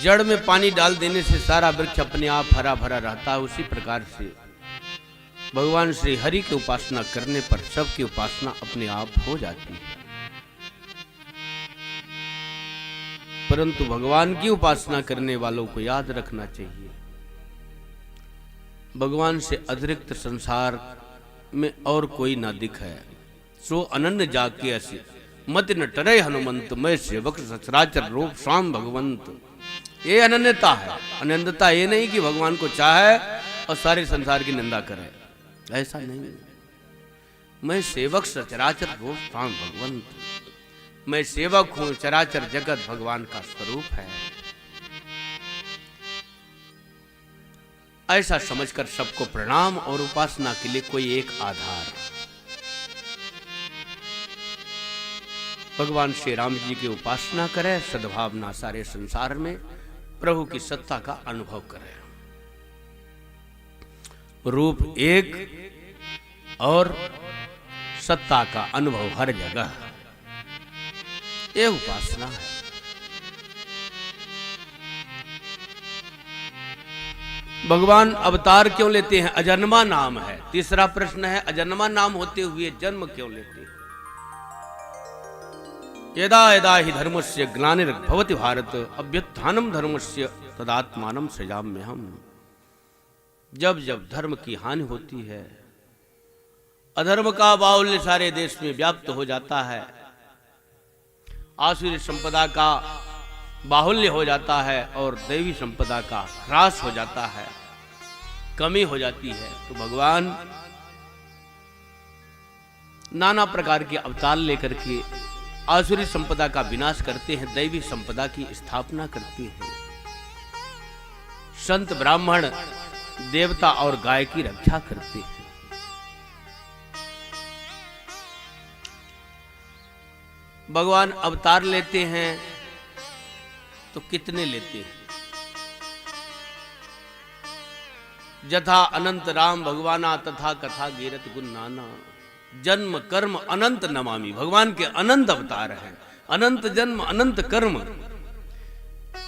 जड़ में पानी डाल देने से सारा वृक्ष अपने आप हरा भरा रहता है, उसी प्रकार से भगवान श्री हरि की उपासना करने पर सबकी उपासना अपने आप हो जाती है। परंतु भगवान की उपासना करने वालों को याद रखना चाहिए, भगवान से अतिरिक्त संसार में और कोई ना दिखे। सो अनन्य जाके ऐसे मत न टरे हनुमंत, मैं सेवक सचराचर रूप श्याम भगवंत। ये अनन्यता है। अनन्यता ये नहीं कि भगवान को चाहे और सारे संसार की निंदा करे, ऐसा नहीं। मैं सेवक सचराचर रूप श्याम भगवंत, मैं सेवक हूं, चराचर जगत भगवान का स्वरूप है, ऐसा समझकर सबको प्रणाम और उपासना के लिए कोई एक आधार। भगवान श्री राम जी की उपासना करें, सद्भावना सारे संसार में प्रभु की सत्ता का अनुभव करें। रूप एक और सत्ता का अनुभव हर जगह, यह उपासना है। भगवान अवतार क्यों लेते हैं? अजन्मा नाम है। तीसरा प्रश्न है, अजन्मा नाम होते हुए जन्म क्यों लेते हैं? यदा यदा हि धर्मस्य ग्लानिर्भवति भारत, अभ्युत्थानं धर्मस्य तदात्मानं सृजाम्यहम्। जब जब धर्म की हानि होती है, अधर्म का बाहुल्य सारे देश में व्याप्त हो जाता है, आसुरी संपदा का बाहुल्य हो जाता है और दैवी संपदा का ह्रास हो जाता है, कमी हो जाती है, तो भगवान नाना प्रकार के अवतार लेकर के आसुरी संपदा का विनाश करते हैं, दैवी संपदा की स्थापना करते हैं। संत ब्राह्मण देवता और गाय की रक्षा करते हैं। भगवान अवतार लेते हैं तो कितने लेते हैं? जथा अनंत राम भगवाना तथा कथा गिरत गुण नाना, जन्म कर्म अनंत नमामि। भगवान के अनंत अवतार हैं, अनंत जन्म अनंत कर्म,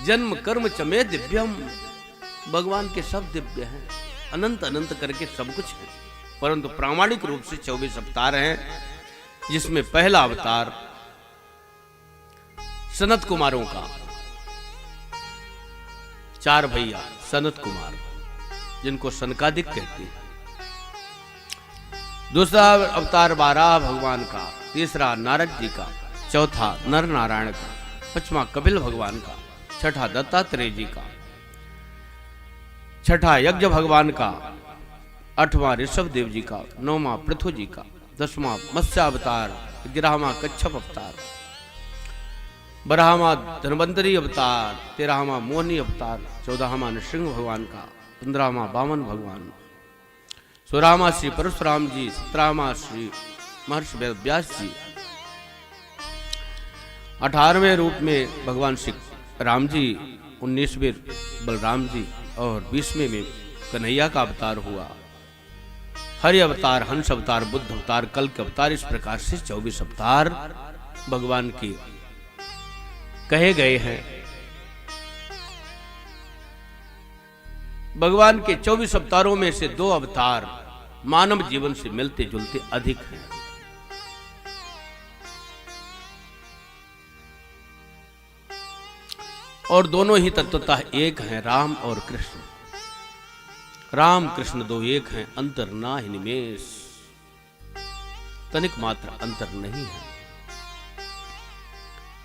जन्म कर्म चमे दिव्यम। भगवान के सब दिव्य हैं, अनंत अनंत करके सब कुछ है, परंतु प्रामाणिक रूप से 24 अवतार हैं, जिसमें पहला अवतार सनत कुमारों का, 4 भैया सनत कुमार, जिनको सनकादिक कहते हैं। दूसरा अवतार 12 भगवान का, तीसरा नारद जी का, चौथा नर नारायण का, 5वां कपिल भगवान का, 6ठा दत्तात्रेय जी का, 6ठा यज्ञ भगवान का, 8वां ऋषभ देव जी का, 9वां पृथु जी का, 10वां मत्स्य अवतार, 11वां कच्छप अवतार, 12वां धन्वंतरी अवतार, 13वां मोहिनी अवतार, 14वां नृसिंह भगवान का, 15वां वामन भगवान, 16वां श्री परशुराम जी, 17वां श्री महर्षि वेद व्यास जी, 18वें रूप में भगवान श्री राम जी, 19वें बलराम जी और 20वें में कन्हैया का अवतार हुआ। हरि अवतार, हंस अवतार, बुद्ध अवतार, कल के अवतार, इस प्रकार से 24 अवतार भगवान के कहे गए हैं। भगवान के 24 अवतारों में से 2 अवतार मानव जीवन से मिलते जुलते अधिक हैं। और दोनों ही तत्वतः एक हैं, राम और कृष्ण। राम कृष्ण 2 एक हैं, अंतर ना ही निमेष, तनिक मात्र अंतर नहीं है।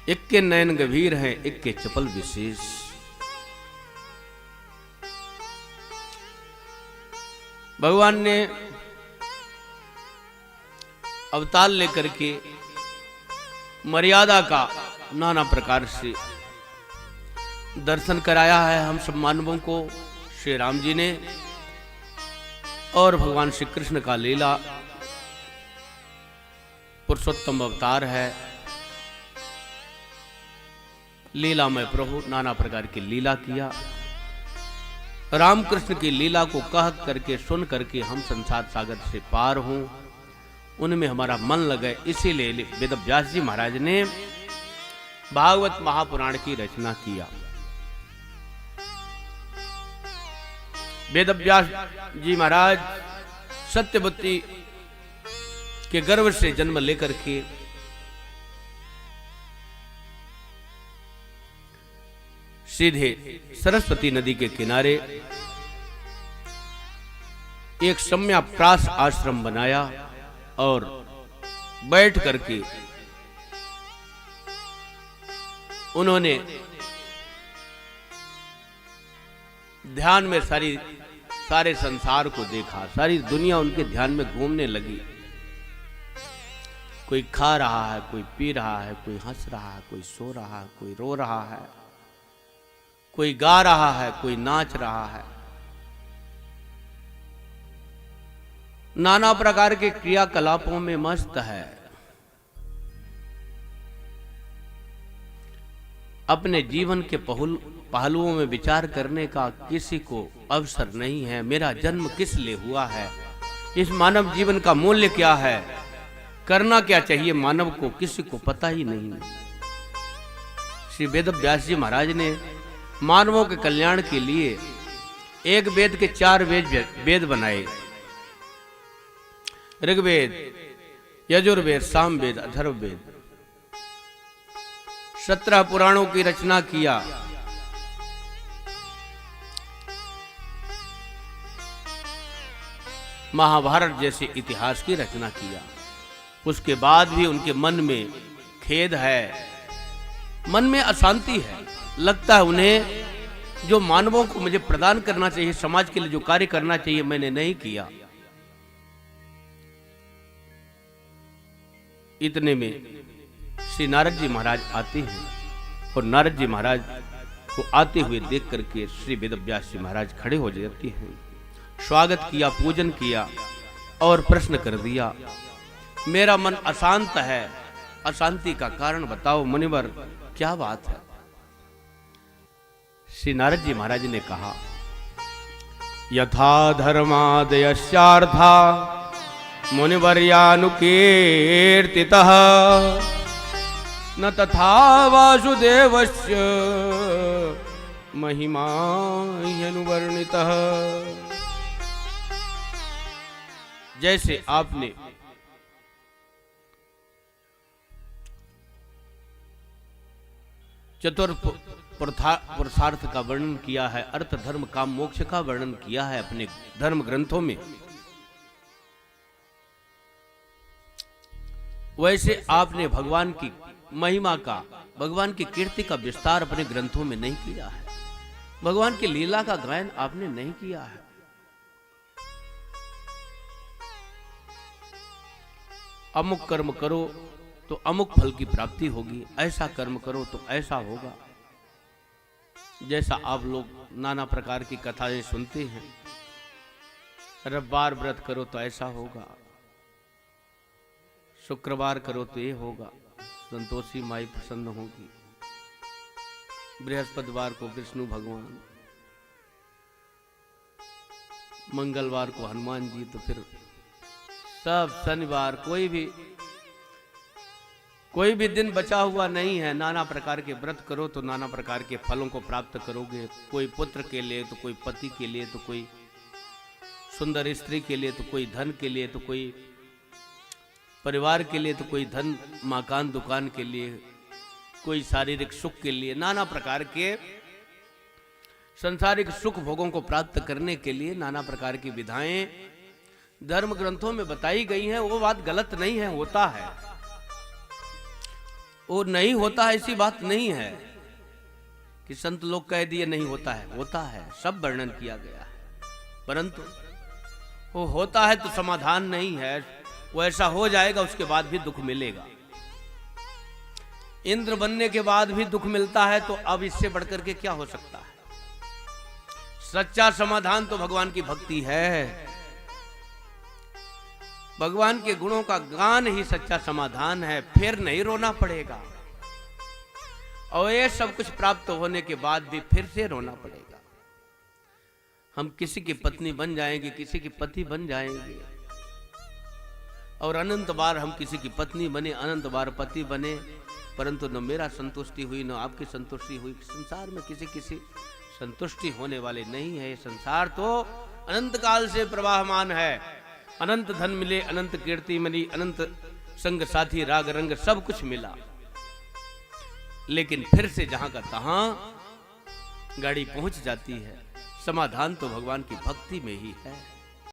एक के नयन गंभीर हैं, एक के चपल विशेष। भगवान ने अवतार लेकर के मर्यादा का नाना प्रकार से दर्शन कराया है हम सब मानवों को। श्री राम जी ने और भगवान श्री कृष्ण का लीला पुरुषोत्तम अवतार है, लीला में प्रभु नाना प्रकार की लीला किया। रामकृष्ण की लीला को कह करके सुन करके हम संसार सागर से पार हों, उनमें हमारा मन लगे, इसीलिए वेद व्यास जी महाराज ने भागवत महापुराण की रचना किया। वेदव्यास जी महाराज सत्यवती के गर्भ से जन्म लेकर के सीधे सरस्वती नदी के किनारे एक सम्याप्रास आश्रम बनाया और बैठ करके उन्होंने ध्यान में सारे संसार को देखा। सारी दुनिया उनके ध्यान में घूमने लगी। कोई खा रहा है, कोई पी रहा है, कोई हंस रहा है, कोई सो रहा है, कोई रो रहा है, कोई गा रहा है, कोई नाच रहा है। नाना प्रकार के क्रियाकलापों में मस्त है। अपने जीवन के पहलुओं में विचार करने का किसी को अवसर नहीं है। मेरा जन्म किस लिए हुआ है, इस मानव जीवन का मूल्य क्या है, करना क्या चाहिए मानव को, किसी को पता ही नहीं। श्री वेदव्यास जी महाराज ने मानवों के कल्याण के लिए एक वेद के 4 वेद बनाए। ऋग्वेद, यजुर्वेद, सामवेद, अथर्ववेद। 17 पुराणों की रचना किया। महाभारत जैसे इतिहास की रचना किया। उसके बाद भी उनके मन में खेद है, मन में अशांति है। लगता है उन्हें जो मानवों को मुझे प्रदान करना चाहिए, समाज के लिए जो कार्य करना चाहिए, मैंने नहीं किया। इतने में श्री नारद जी महाराज आते हैं और नारद जी महाराज को आते हुए देख करके श्री वेदव्यास जी महाराज खड़े हो जाते हैं। स्वागत किया, पूजन किया और प्रश्न कर दिया, मेरा मन अशांत है, अशांति का कारण बताओ मुनिवर, क्या बात है। श्री नारद जी महाराज ने कहा, यथा धर्मादयस्यार्था मुनिवर्यानुकीर्तितः न तथा वासुदेवस्य महिमा ह्यनुवर्णितः। जैसे आपने पुरुषार्थ का वर्णन किया है, अर्थ धर्म काम मोक्ष का वर्णन किया है अपने धर्म ग्रंथों में, वैसे आपने भगवान की महिमा का, भगवान की कीर्ति का विस्तार अपने ग्रंथों में नहीं किया है। भगवान की लीला का गायन आपने नहीं किया है। अमुक कर्म करो तो अमुक फल की प्राप्ति होगी, ऐसा कर्म करो तो ऐसा होगा। जैसा आप लोग नाना प्रकार की कथाएं सुनते हैं, रविवार व्रत करो तो ऐसा होगा, शुक्रवार करो तो ये होगा, संतोषी माई प्रसन्न होगी, बृहस्पतिवार को विष्णु भगवान, मंगलवार को हनुमान जी, तो फिर सब शनिवार कोई भी दिन बचा हुआ नहीं है। नाना प्रकार के व्रत करो तो नाना प्रकार के फलों को प्राप्त करोगे। कोई पुत्र के लिए तो कोई पति के लिए, तो कोई सुंदर स्त्री के लिए, तो कोई धन के लिए, तो कोई परिवार के लिए, तो कोई धन मकान दुकान के लिए, कोई शारीरिक सुख के लिए, नाना प्रकार के संसारिक सुख भोगों को प्राप्त करने के लिए नाना प्रकार की विधाएं धर्म ग्रंथों में बताई गई हैं। वो बात गलत नहीं है, होता है, वो नहीं होता है ऐसी बात नहीं है कि संत लोग कह दिए नहीं होता है, होता है, सब वर्णन किया गया है। परंतु वो होता है तो समाधान नहीं है, वो ऐसा हो जाएगा उसके बाद भी दुख मिलेगा। इंद्र बनने के बाद भी दुख मिलता है, तो अब इससे बढ़कर के क्या हो सकता है। सच्चा समाधान तो भगवान की भक्ति है, भगवान के गुणों का गान ही सच्चा समाधान है। फिर नहीं रोना पड़ेगा, और ये सब कुछ प्राप्त होने के बाद भी फिर से रोना पड़ेगा। हम किसी की पत्नी बन जाएंगे, किसी की पति बन जाएंगे, और अनंत बार हम किसी की पत्नी बने, अनंत बार पति बने, परंतु न मेरा संतुष्टि हुई न आपकी संतुष्टि हुई। संसार में किसी संतुष्टि होने वाले नहीं है। संसार तो अनंत काल से प्रवाहमान है। अनंत धन मिले, अनंत कीर्ति मिली, अनंत संग साथी राग रंग सब कुछ मिला, लेकिन फिर से जहां का तहां गाड़ी पहुंच जाती है। समाधान तो भगवान की भक्ति में ही है।